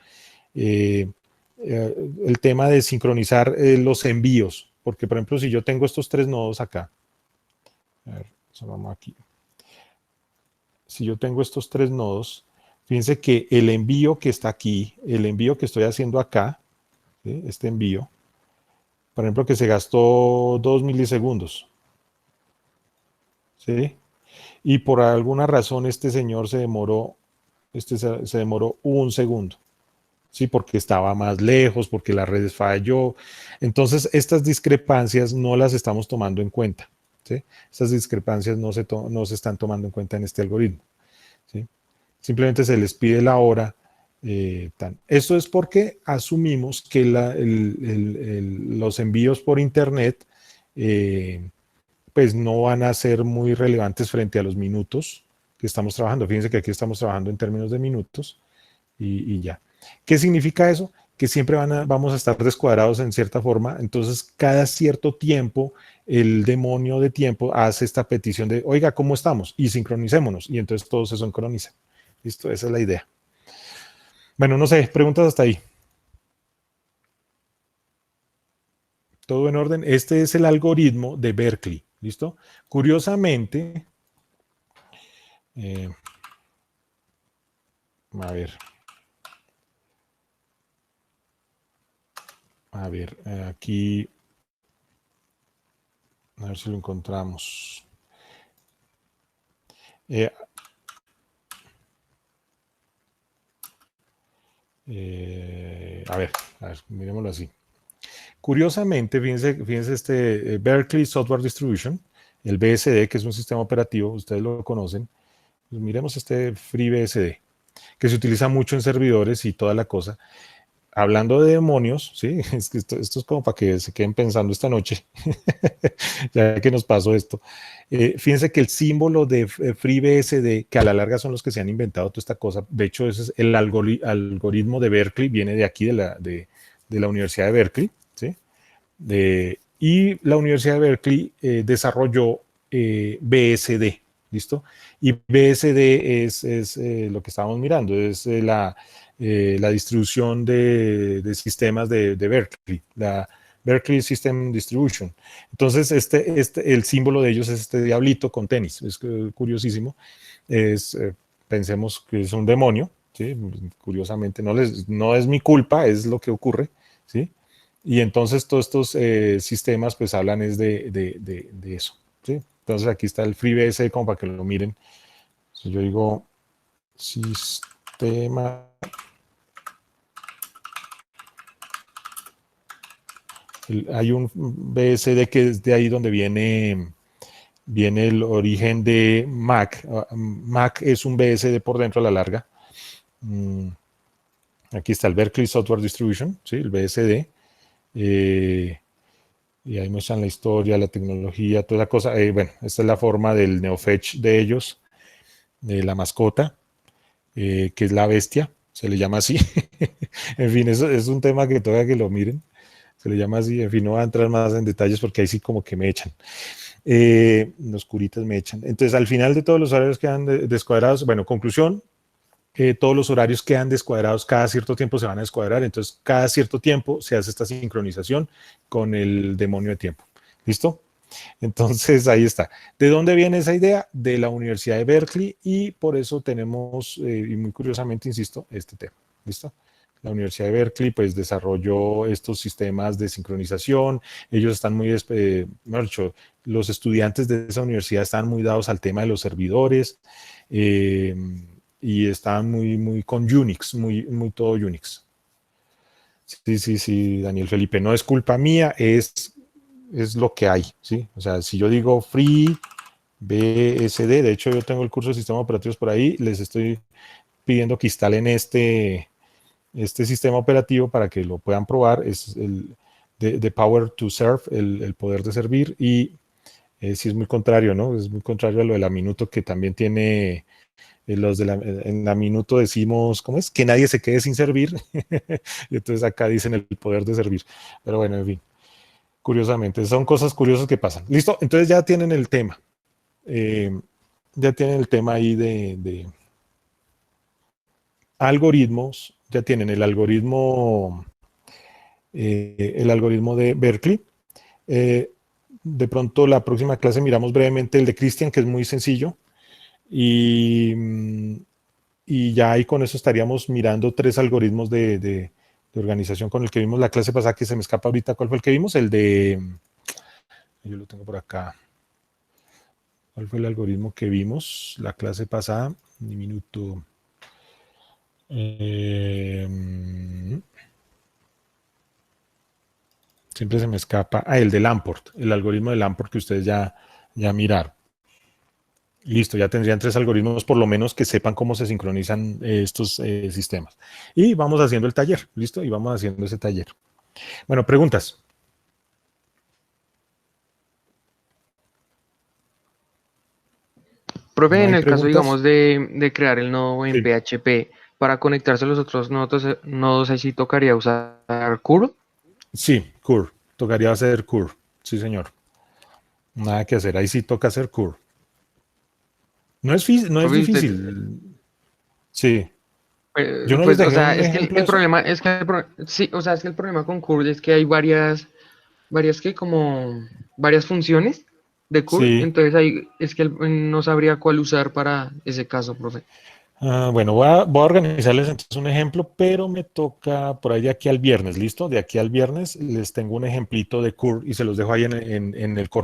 Speaker 1: El tema de sincronizar los envíos, porque por ejemplo si yo tengo estos tres nodos acá, a ver, vamos aquí. Si yo tengo estos tres nodos, fíjense que el envío que está aquí, el envío que estoy haciendo acá, ¿sí? Este envío, por ejemplo, que se gastó 2 milisegundos, ¿sí? Y por alguna razón este señor se demoró 1 segundo. Sí, porque estaba más lejos, porque la red falló. Entonces, estas discrepancias no las estamos tomando en cuenta, ¿sí? Estas discrepancias no se están tomando en cuenta en este algoritmo, ¿sí? Simplemente se les pide la hora. Esto es porque asumimos que los envíos por Internet pues no van a ser muy relevantes frente a los minutos que estamos trabajando. Fíjense que aquí estamos trabajando en términos de minutos y ya. ¿Qué significa eso? Que siempre vamos a estar descuadrados en cierta forma. Entonces, cada cierto tiempo, el demonio de tiempo hace esta petición de, oiga, ¿cómo estamos? Y sincronicémonos. Y entonces todo se sincroniza. ¿Listo? Esa es la idea. Bueno, no sé, preguntas hasta ahí. Todo en orden. Este es el algoritmo de Berkeley. ¿Listo? Curiosamente, a ver. A ver, aquí, a ver si lo encontramos. A ver, miremoslo así. Curiosamente, fíjense este Berkeley Software Distribution, el BSD, que es un sistema operativo, ustedes lo conocen. Pues miremos este FreeBSD, que se utiliza mucho en servidores y toda la cosa. hablando de demonios, ¿sí? Es que esto es como para que se queden pensando esta noche, ya que nos pasó esto. Fíjense que el símbolo de FreeBSD, que a la larga son los que se han inventado toda esta cosa, de hecho ese es el algoritmo de Berkeley, viene de aquí, de la Universidad de Berkeley, ¿sí? Y la Universidad de Berkeley desarrolló BSD, ¿listo? Y BSD es lo que estábamos mirando, es la distribución de sistemas de Berkeley, la Berkeley System Distribution. Entonces, el símbolo de ellos es este diablito con tenis, es curiosísimo. Pensemos que es un demonio, ¿sí? Curiosamente, no es mi culpa, es lo que ocurre, ¿sí? Y entonces todos estos sistemas pues hablan es de eso, ¿sí? Entonces aquí está el FreeBSD como para que lo miren. Si yo digo sistema, hay un BSD que es de ahí donde viene el origen de Mac. Mac es un BSD por dentro a la larga. Aquí está el Berkeley Software Distribution, ¿sí? El BSD. Y ahí muestran la historia, la tecnología, toda la cosa. Bueno, esta es la forma del NeoFetch de ellos, de la mascota, que es la bestia, se le llama así. En fin, eso es un tema que todavía que lo miren. Se le llama así, en fin, no voy a entrar más en detalles porque ahí sí como que me echan. Los curitas me echan. Entonces, al final de todos los horarios quedan descuadrados. Bueno, conclusión, todos los horarios quedan descuadrados, cada cierto tiempo se van a descuadrar, entonces cada cierto tiempo se hace esta sincronización con el demonio de tiempo. ¿Listo? Entonces, ahí está. ¿De dónde viene esa idea? De la Universidad de Berkeley y por eso tenemos, y muy curiosamente, insisto, este tema. ¿Listo? La Universidad de Berkeley pues desarrolló estos sistemas de sincronización, ellos están muy, mejor dicho, los estudiantes de esa universidad están muy dados al tema de los servidores y están muy con Unix, muy todo Unix. Sí, Daniel Felipe, no es culpa mía, es lo que hay, ¿sí? O sea, si yo digo FreeBSD, de hecho yo tengo el curso de sistemas operativos por ahí, les estoy pidiendo que instalen este sistema operativo para que lo puedan probar, es el de Power to Serve, el poder de servir, y sí es muy contrario, ¿no? Es muy contrario a lo de la Minuto, que también tiene en la Minuto decimos, ¿cómo es? Que nadie se quede sin servir, y entonces acá dicen el poder de servir, pero bueno, en fin, curiosamente, son cosas curiosas que pasan. Listo, entonces ya tienen el tema, ahí de algoritmos, ya tienen el algoritmo de Berkeley. De pronto la próxima clase miramos brevemente el de Christian, que es muy sencillo, y ya ahí con eso estaríamos mirando 3 algoritmos de organización con el que vimos la clase pasada, que se me escapa ahorita cuál fue el que vimos, el de, yo lo tengo por acá, ¿cuál fue el algoritmo que vimos la clase pasada? Un minuto. Siempre se me escapa. El de Lamport, el algoritmo de Lamport que ustedes ya miraron. Listo, ya tendrían 3 algoritmos por lo menos que sepan cómo se sincronizan estos sistemas. Y vamos haciendo el taller, ¿listo? Y vamos haciendo ese taller. Bueno, preguntas.
Speaker 5: Profe,
Speaker 1: ¿No
Speaker 5: en
Speaker 1: hay
Speaker 5: el caso,
Speaker 1: preguntas?
Speaker 5: digamos, de crear el nodo en
Speaker 1: Sí.
Speaker 5: PHP, para conectarse a los otros nodos, ahí sí tocaría usar curl.
Speaker 1: Sí, curl. Tocaría hacer curl. Sí, señor. Nada que hacer. Ahí sí toca hacer curl. No es
Speaker 5: Profe,
Speaker 1: difícil. Sí. Yo no les
Speaker 5: pues, o
Speaker 1: dejé
Speaker 5: sea,
Speaker 1: un
Speaker 5: es que
Speaker 1: ejemplo
Speaker 5: el
Speaker 1: de eso.
Speaker 5: problema es que sí, o sea, es que el problema con curl es que hay varias que como varias funciones de curl,
Speaker 1: Sí.
Speaker 5: entonces ahí es que no sabría cuál usar para ese caso, profe.
Speaker 1: Bueno, voy a organizarles entonces un ejemplo, pero me toca por ahí de aquí al viernes, ¿listo? De aquí al viernes les tengo un ejemplito de curl y se los dejo ahí en el corte.